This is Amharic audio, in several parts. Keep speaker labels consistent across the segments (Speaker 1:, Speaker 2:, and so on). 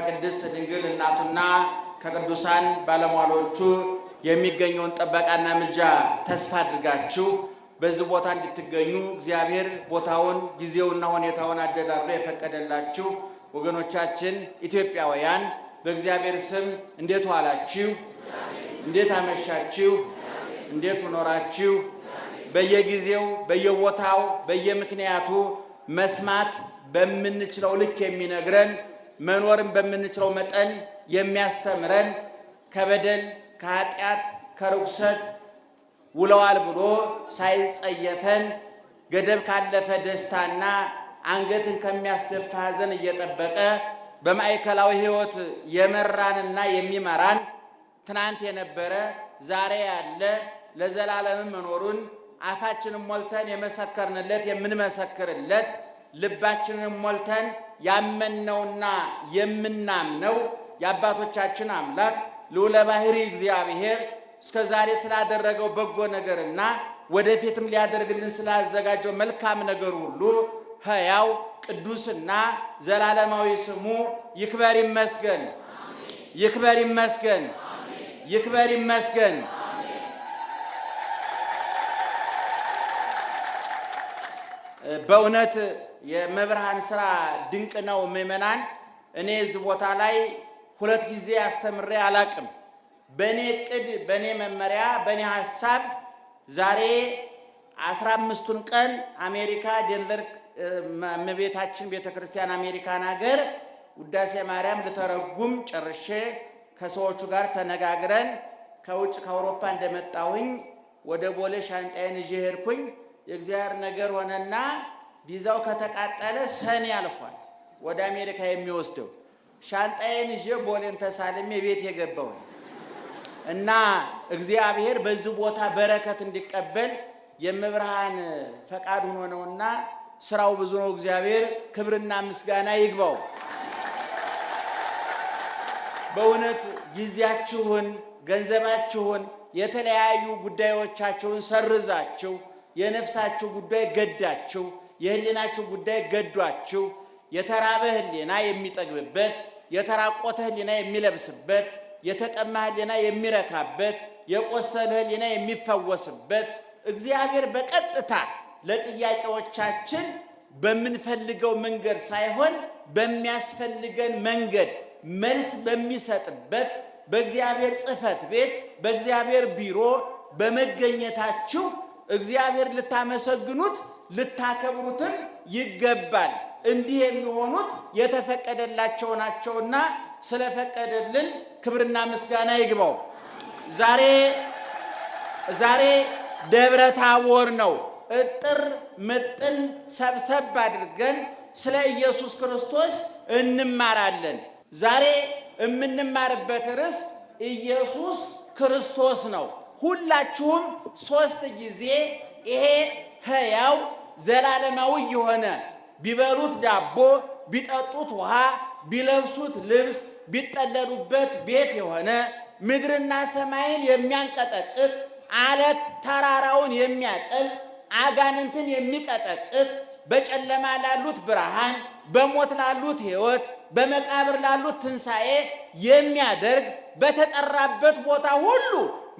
Speaker 1: ከቅድስት ድንግል እናቱና ከቅዱሳን ባለሟሎቹ የሚገኘውን ጥበቃና ምልጃ ተስፋ አድርጋችሁ በዚህ ቦታ እንድትገኙ እግዚአብሔር ቦታውን ጊዜውና ሁኔታውን አደላድሎ የፈቀደላችሁ ወገኖቻችን ኢትዮጵያውያን በእግዚአብሔር ስም እንዴት ዋላችሁ? እንዴት አመሻችሁ? እንዴት ኖራችሁ? በየጊዜው በየቦታው በየምክንያቱ መስማት በምንችለው ልክ የሚነግረን መኖርን በምንችለው መጠን የሚያስተምረን ከበደል ከኃጢአት ከርኩሰት ውለዋል ብሎ ሳይጸየፈን ገደብ ካለፈ ደስታና አንገትን ከሚያስደፋ ሐዘን እየጠበቀ በማዕከላዊ ሕይወት የመራንና የሚመራን ትናንት የነበረ ዛሬ ያለ ለዘላለም መኖሩን አፋችንን ሞልተን የመሰከርንለት የምንመሰክርለት ልባችንን ሞልተን ያመንነውና የምናምነው የአባቶቻችን አምላክ ልዑለ ባሕርይ እግዚአብሔር እስከ ዛሬ ስላደረገው በጎ ነገርና ወደፊትም ሊያደርግልን ስላዘጋጀው መልካም ነገር ሁሉ ሕያው ቅዱስና ዘላለማዊ ስሙ ይክበር ይመስገን። ይክበር ይመስገን። ይክበር ይመስገን። በእውነት የመብርሃን ሥራ ድንቅ ነው። ምእመናን እኔ እዚህ ቦታ ላይ ሁለት ጊዜ አስተምሬ አላቅም። በእኔ ዕቅድ በእኔ መመሪያ በእኔ ሐሳብ ዛሬ 15ቱን ቀን አሜሪካ ዴንቨር እመቤታችን ቤተክርስቲያን አሜሪካን ሀገር ውዳሴ ማርያም ልተረጉም ጨርሼ ከሰዎቹ ጋር ተነጋግረን ከውጭ ከአውሮፓ እንደመጣሁኝ ወደ ቦሌ ሻንጣዬን ይዤ ሄድኩኝ። የእግዚአብሔር ነገር ሆነና ቪዛው ከተቃጠለ ሰኔ አልፏል ወደ አሜሪካ የሚወስደው። ሻንጣዬን ይዤ ቦሌን ተሳልሜ ቤት የገባው እና እግዚአብሔር በዚህ ቦታ በረከት እንዲቀበል የመብርሃን ፈቃድ ሆኖ ነውና ስራው ብዙ ነው። እግዚአብሔር ክብርና ምስጋና ይግባው። በእውነት ጊዜያችሁን ገንዘባችሁን የተለያዩ ጉዳዮቻችሁን ሰርዛችሁ የነፍሳችሁ ጉዳይ ገዳችሁ የህሊናችሁ ጉዳይ ገዷችሁ የተራበ ህሊና የሚጠግብበት የተራቆተ ህሊና የሚለብስበት የተጠማ ህሊና የሚረካበት የቆሰለ ህሊና የሚፈወስበት እግዚአብሔር በቀጥታ ለጥያቄዎቻችን በምንፈልገው መንገድ ሳይሆን በሚያስፈልገን መንገድ መልስ በሚሰጥበት በእግዚአብሔር ጽሕፈት ቤት በእግዚአብሔር ቢሮ በመገኘታችሁ እግዚአብሔር ልታመሰግኑት ልታከብሩትም ይገባል። እንዲህ የሚሆኑት የተፈቀደላቸው ናቸውና ስለፈቀደልን ክብርና ምስጋና ይግባው። ዛሬ ደብረ ታቦር ነው። እጥር ምጥን ሰብሰብ አድርገን ስለ ኢየሱስ ክርስቶስ እንማራለን። ዛሬ የምንማርበት ርዕስ ኢየሱስ ክርስቶስ ነው። ሁላችሁም 3 ጊዜ ይሄ ሕያው ዘላለማዊ የሆነ ቢበሉት ዳቦ ቢጠጡት ውሃ ቢለብሱት ልብስ ቢጠለሉበት ቤት የሆነ ምድርና ሰማይን የሚያንቀጠቅጥ አለት ተራራውን የሚያቀል አጋንንትን የሚቀጠቅጥ በጨለማ ላሉት ብርሃን በሞት ላሉት ሕይወት በመቃብር ላሉት ትንሣኤ የሚያደርግ በተጠራበት ቦታ ሁሉ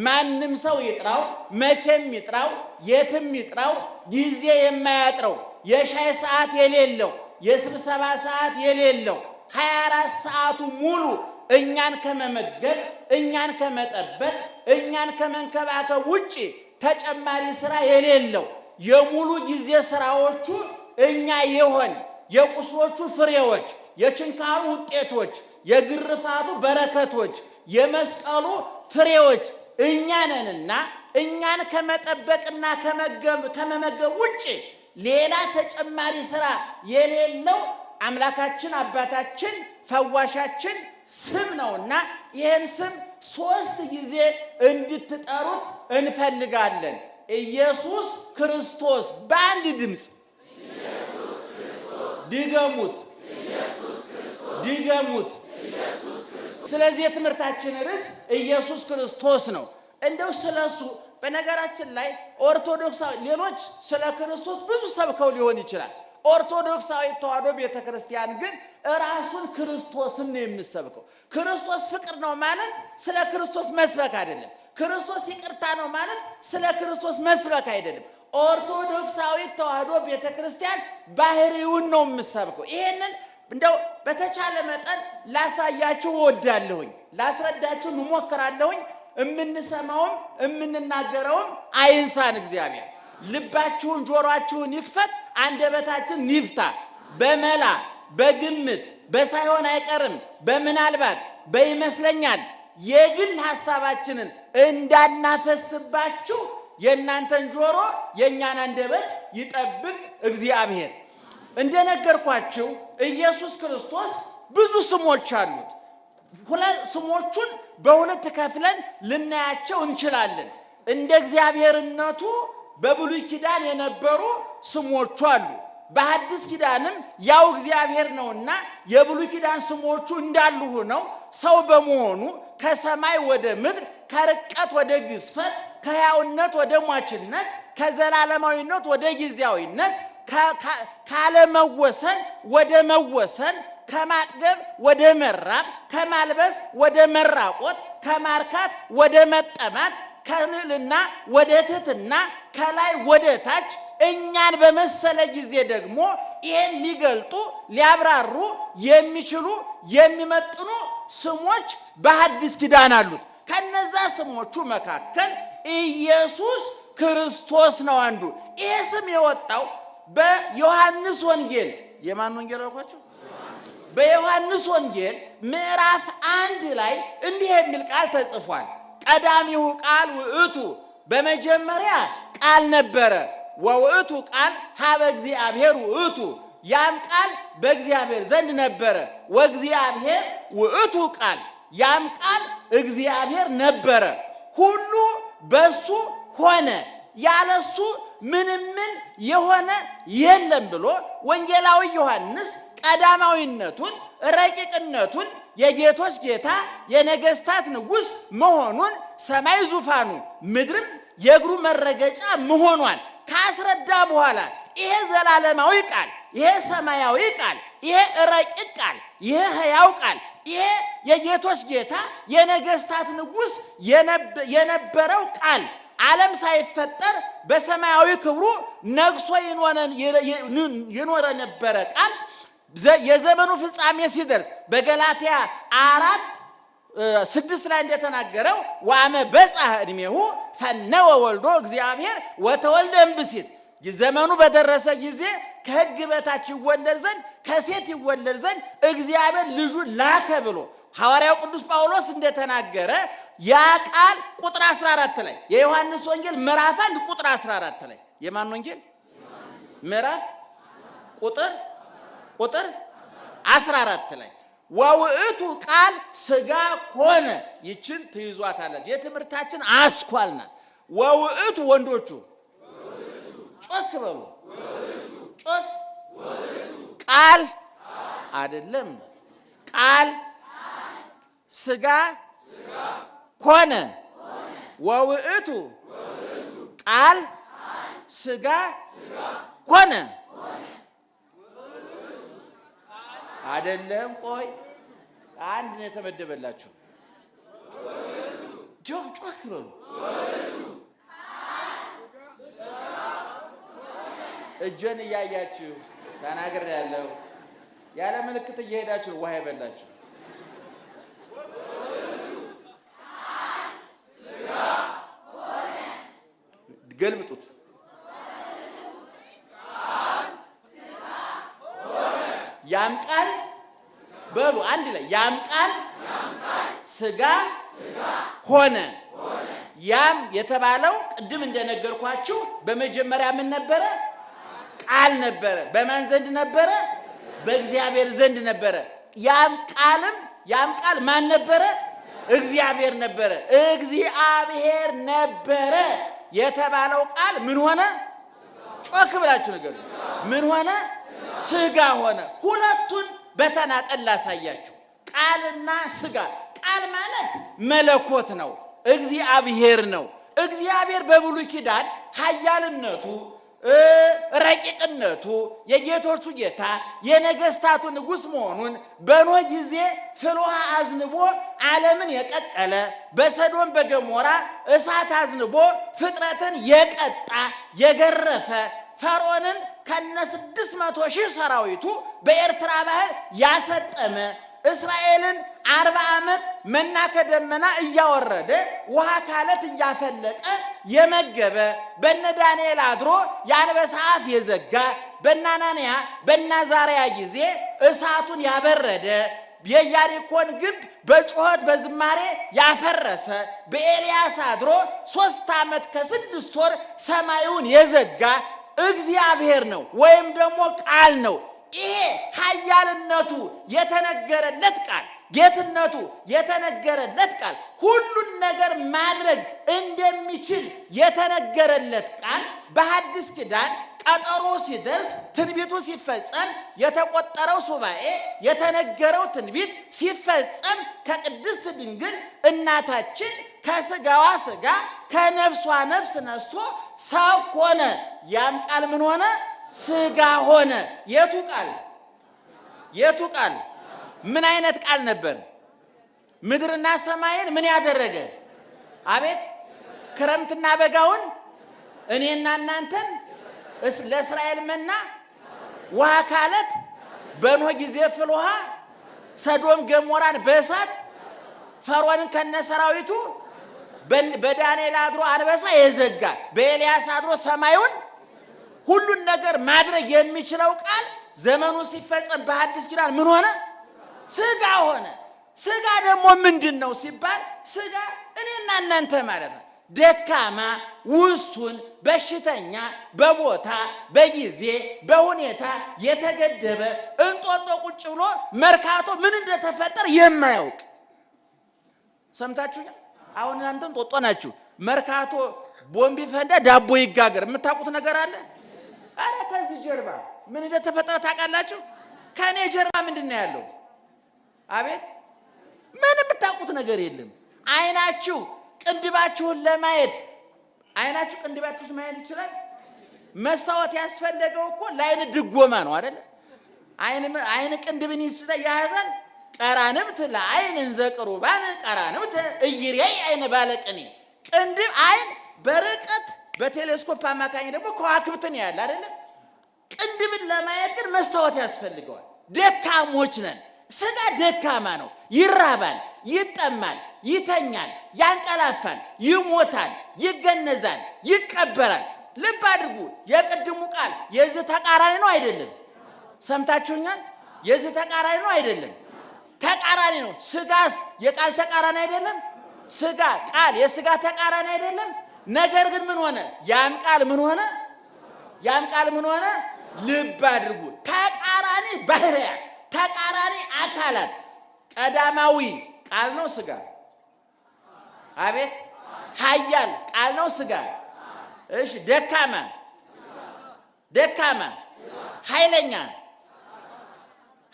Speaker 1: ማንም ሰው ይጥራው መቼም ይጥራው የትም ይጥራው ጊዜ የማያጥረው የሻይ ሰዓት የሌለው የስብሰባ ሰዓት የሌለው 24 ሰዓቱ ሙሉ እኛን ከመመገብ እኛን ከመጠበቅ እኛን ከመንከባከብ ውጪ ተጨማሪ ስራ የሌለው የሙሉ ጊዜ ስራዎቹ እኛ የሆን የቁስሎቹ ፍሬዎች የችንካሩ ውጤቶች የግርፋቱ በረከቶች የመስቀሉ ፍሬዎች እኛ ነንና እኛን ከመጠበቅና ከመመገብ ውጪ ሌላ ተጨማሪ ስራ የሌለው አምላካችን አባታችን ፈዋሻችን ስም ነውና ይህን ስም 3 ጊዜ እንድትጠሩት እንፈልጋለን። ኢየሱስ ክርስቶስ በአንድ ድምፅ ድገሙት፣ ድገሙት። ስለዚህ የትምህርታችን ርዕስ ኢየሱስ ክርስቶስ ነው። እንደው ስለሱ በነገራችን ላይ ኦርቶዶክሳዊ ሌሎች ስለ ክርስቶስ ብዙ ሰብከው ሊሆን ይችላል። ኦርቶዶክሳዊ ተዋሕዶ ቤተክርስቲያን ግን ራሱን ክርስቶስን ነው የሚሰብከው። ክርስቶስ ፍቅር ነው ማለት ስለ ክርስቶስ መስበክ አይደለም። ክርስቶስ ይቅርታ ነው ማለት ስለ ክርስቶስ መስበክ አይደለም። ኦርቶዶክሳዊ ተዋሕዶ ቤተክርስቲያን ባህሪውን ነው የምሰብከው። ይሄንን እንደው በተቻለ መጠን ላሳያችሁ ወዳለሁኝ፣ ላስረዳችሁ እሞክራለሁኝ። እምንሰማውም እምንናገረውም አይንሳን እግዚአብሔር። ልባችሁን ጆሮአችሁን ይክፈት፣ አንደበታችን ይፍታ። በመላ በግምት በሳይሆን አይቀርም በምናልባት በይመስለኛል የግል ሐሳባችንን እንዳናፈስባችሁ የእናንተን ጆሮ የእኛን አንደበት ይጠብቅ እግዚአብሔር። እንደነገርኳችሁ ኢየሱስ ክርስቶስ ብዙ ስሞች አሉት። ስሞቹን በሁለት ከፍለን ልናያቸው እንችላለን። እንደ እግዚአብሔርነቱ በብሉይ ኪዳን የነበሩ ስሞቹ አሉ። በሐዲስ ኪዳንም ያው እግዚአብሔር ነውና የብሉይ ኪዳን ስሞቹ እንዳሉ ሆነው ሰው በመሆኑ ከሰማይ ወደ ምድር፣ ከርቀት ወደ ግዝፈት፣ ከሕያውነት ወደ ሟችነት፣ ከዘላለማዊነት ወደ ጊዜያዊነት፣ ካለመወሰን ወደ መወሰን፣ ከማጥገብ ወደ መራብ፣ ከማልበስ ወደ መራቆት፣ ከማርካት ወደ መጠማት፣ ከልዕልና ወደ ትሕትና፣ ከላይ ወደ ታች እኛን በመሰለ ጊዜ ደግሞ ይህን ሊገልጡ ሊያብራሩ የሚችሉ የሚመጥኑ ስሞች በሐዲስ ኪዳን አሉት። ከነዛ ስሞቹ መካከል ኢየሱስ ክርስቶስ ነው አንዱ። ይህ ስም የወጣው በዮሐንስ ወንጌል የማን ወንጌል አልኳቸው? በዮሐንስ ወንጌል ምዕራፍ 1 ላይ እንዲህ የሚል ቃል ተጽፏል። ቀዳሚው ቃል ውእቱ፣ በመጀመሪያ ቃል ነበረ፣ ወውእቱ ቃል ሀበ እግዚአብሔር ውእቱ፣ ያም ቃል በእግዚአብሔር ዘንድ ነበረ፣ ወእግዚአብሔር ውእቱ ቃል፣ ያም ቃል እግዚአብሔር ነበረ። ሁሉ በሱ ሆነ፣ ያለሱ ምንም የሆነ የለም ብሎ ወንጌላዊ ዮሐንስ ቀዳማዊነቱን ረቂቅነቱን የጌቶች ጌታ የነገስታት ንጉሥ መሆኑን ሰማይ ዙፋኑ ምድርም የእግሩ መረገጫ መሆኗን ካስረዳ በኋላ ይሄ ዘላለማዊ ቃል፣ ይሄ ሰማያዊ ቃል፣ ይሄ ረቂቅ ቃል፣ ይሄ ሕያው ቃል፣ ይሄ የጌቶች ጌታ የነገስታት ንጉሥ የነበረው ቃል ዓለም ሳይፈጠር በሰማያዊ ክብሩ ነግሶ ይኖረ ነበረ ቃል የዘመኑ ፍጻሜ ሲደርስ በገላትያ 4:6 ላይ እንደተናገረው ወአመ በጽሐ ዕድሜሁ ፈነወ ወልዶ እግዚአብሔር ወተወልደ እምብእሲት፣ ዘመኑ በደረሰ ጊዜ ከሕግ በታች ይወለድ ዘንድ ከሴት ይወለድ ዘንድ እግዚአብሔር ልጁን ላከ ብሎ ሐዋርያው ቅዱስ ጳውሎስ እንደተናገረ ያ ቃል ቁጥር 14 ላይ የዮሐንስ ወንጌል ምዕራፍ 1 ቁጥር 14 ላይ የማን ወንጌል ምዕራፍ ቁጥር 14 ላይ ወውእቱ ቃል ሥጋ ሆነ። ይችን ትይዟታለች፣ የትምህርታችን አስኳል ናት። ወውእቱ ወንዶቹ ጮክ በሉ፣ ጮክ። ቃል አይደለም፣ ቃል ሥጋ ሆነ። ወውእቱ ቃል ሥጋ ሆነ። አይደለም፣ ቆይ አንድ ነው የተመደበላችሁ። ጮክ በሉ። እጄን እያያችሁ ተናግሬያለሁ። ያለ ምልክት እየሄዳችሁ ውሃ ይበላችሁ። ገልብጡት። ያም ቃል በሉ አንድ ላይ ያም ቃል ሥጋ ሆነ። ያም የተባለው ቅድም እንደነገርኳችሁ በመጀመሪያ ምን ነበረ? ቃል ነበረ። በማን ዘንድ ነበረ? በእግዚአብሔር ዘንድ ነበረ። ያም ቃል ማን ነበረ? እግዚአብሔር ነበረ። እግዚአብሔር ነበረ የተባለው ቃል ምን ሆነ? ጮክ ብላችሁ ነገር ምን ሆነ? ሥጋ ሆነ። ሁለቱን በተናጠል ላሳያችሁ። ቃልና ሥጋ። ቃል ማለት መለኮት ነው፣ እግዚአብሔር ነው። እግዚአብሔር በብሉይ ኪዳን ኃያልነቱ ረቂቅነቱ የጌቶቹ ጌታ የነገስታቱ ንጉሥ መሆኑን በኖህ ጊዜ ፍልውሃ አዝንቦ ዓለምን የቀቀለ በሰዶም በገሞራ እሳት አዝንቦ ፍጥረትን የቀጣ የገረፈ ፈርዖንን ከነ 600,000 ሰራዊቱ በኤርትራ ባህር ያሰጠመ እስራኤልን 40 ዓመት መና ከደመና እያወረደ ውሃ ካለት እያፈለቀ የመገበ በነ ዳንኤል አድሮ የአንበሳ አፍ የዘጋ በናናንያ በናዛሪያ ጊዜ እሳቱን ያበረደ የኢያሪኮን ግንብ በጩኸት በዝማሬ ያፈረሰ በኤልያስ አድሮ 3 ዓመት ከ6 ወር ሰማዩን የዘጋ እግዚአብሔር ነው ወይም ደግሞ ቃል ነው። ይሄ ኃያልነቱ የተነገረለት ቃል ጌትነቱ የተነገረለት ቃል ሁሉን ነገር ማድረግ እንደሚችል የተነገረለት ቃል በሐዲስ ኪዳን ቀጠሮ ሲደርስ ትንቢቱ ሲፈጸም የተቆጠረው ሱባኤ የተነገረው ትንቢት ሲፈጸም ከቅድስት ድንግል እናታችን ከስጋዋ ስጋ ከነፍሷ ነፍስ ነስቶ ሰው ሆነ። ያም ቃል ምን ሆነ? ስጋ ሆነ። የቱ ቃል? የቱ ቃል? ምን አይነት ቃል ነበር? ምድርና ሰማይን ምን ያደረገ? አቤት! ክረምትና በጋውን እኔና እናንተን ለእስራኤል መና ውሃ ካለት በኖህ ጊዜ ፍልውሃ ሰዶም ገሞራን በእሳት ፈርዖንን ከነሰራዊቱ በዳንኤል አድሮ አንበሳ የዘጋ በኤልያስ አድሮ ሰማዩን ሁሉን ነገር ማድረግ የሚችለው ቃል ዘመኑ ሲፈጸም በሐዲስ ኪዳን ምን ሆነ? ስጋ ሆነ። ስጋ ደግሞ ምንድነው ሲባል ስጋ እኔና እናንተ ማለት ነው። ደካማ፣ ውሱን፣ በሽተኛ፣ በቦታ በጊዜ በሁኔታ የተገደበ እንጦጦ ቁጭ ብሎ መርካቶ ምን እንደተፈጠረ የማያውቅ ሰምታችሁኛ? አሁን እናንተ እንጦጦ ናችሁ። መርካቶ ቦምቢ ፈንዳ ዳቦ ይጋገር የምታውቁት ነገር አለ? አረ ከዚህ ጀርባ ምን እንደተፈጠረ ታውቃላችሁ? ከኔ ጀርባ ምንድነው ያለው? አቤት! ምን የምታውቁት ነገር የለም። አይናችሁ ቅንድባችሁን ለማየት አይናችሁ ቅንድባችሁን ማየት ይችላል? መስታወት ያስፈልገው እኮ ለአይን ድጎማ ነው አይደል? አይን ቅንድብን ያያዛል። ቀራንብት ለአይን እንዘቅሩባን ቀራንብት እይሬይ አይን ባለቅኔ ቅንድብ አይን በርቀት በቴሌስኮፕ አማካኝ ደግሞ ከዋክብትን ያያል አይደል? ቅንድብን ለማየት ግን መስታወት ያስፈልገዋል። ደካሞች ነን። ስጋ ደካማ ነው። ይራባል፣ ይጠማል፣ ይተኛል፣ ያንቀላፋል፣ ይሞታል፣ ይገነዛል፣ ይቀበራል። ልብ አድርጉ። የቅድሙ ቃል የዚህ ተቃራኒ ነው አይደለም? ሰምታችሁኛል? የዚህ ተቃራኒ ነው አይደለም? ተቃራኒ ነው። ስጋስ የቃል ተቃራኒ አይደለም? ስጋ ቃል የስጋ ተቃራኒ አይደለም? ነገር ግን ምን ሆነ? ያም ቃል ምን ሆነ? ያም ቃል ምን ሆነ? ልብ አድርጉ። ተቃራኒ ባህሪያት፣ ተቃራኒ አካላት። ቀዳማዊ ቃል ነው ስጋ። አቤት! ኃያል ቃል ነው ስጋ። እሺ፣ ደካማ ደካማ፣ ኃይለኛ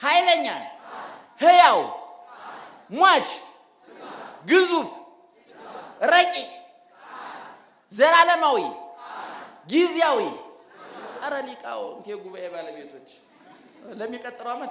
Speaker 1: ኃይለኛ፣ ሕያው ሟች፣ ግዙፍ፣ ረቂቅ፣ ዘላለማዊ፣ ጊዜያዊ። አረ ሊቃውንት የጉባኤ ባለቤቶች ለሚቀጥለው ዓመት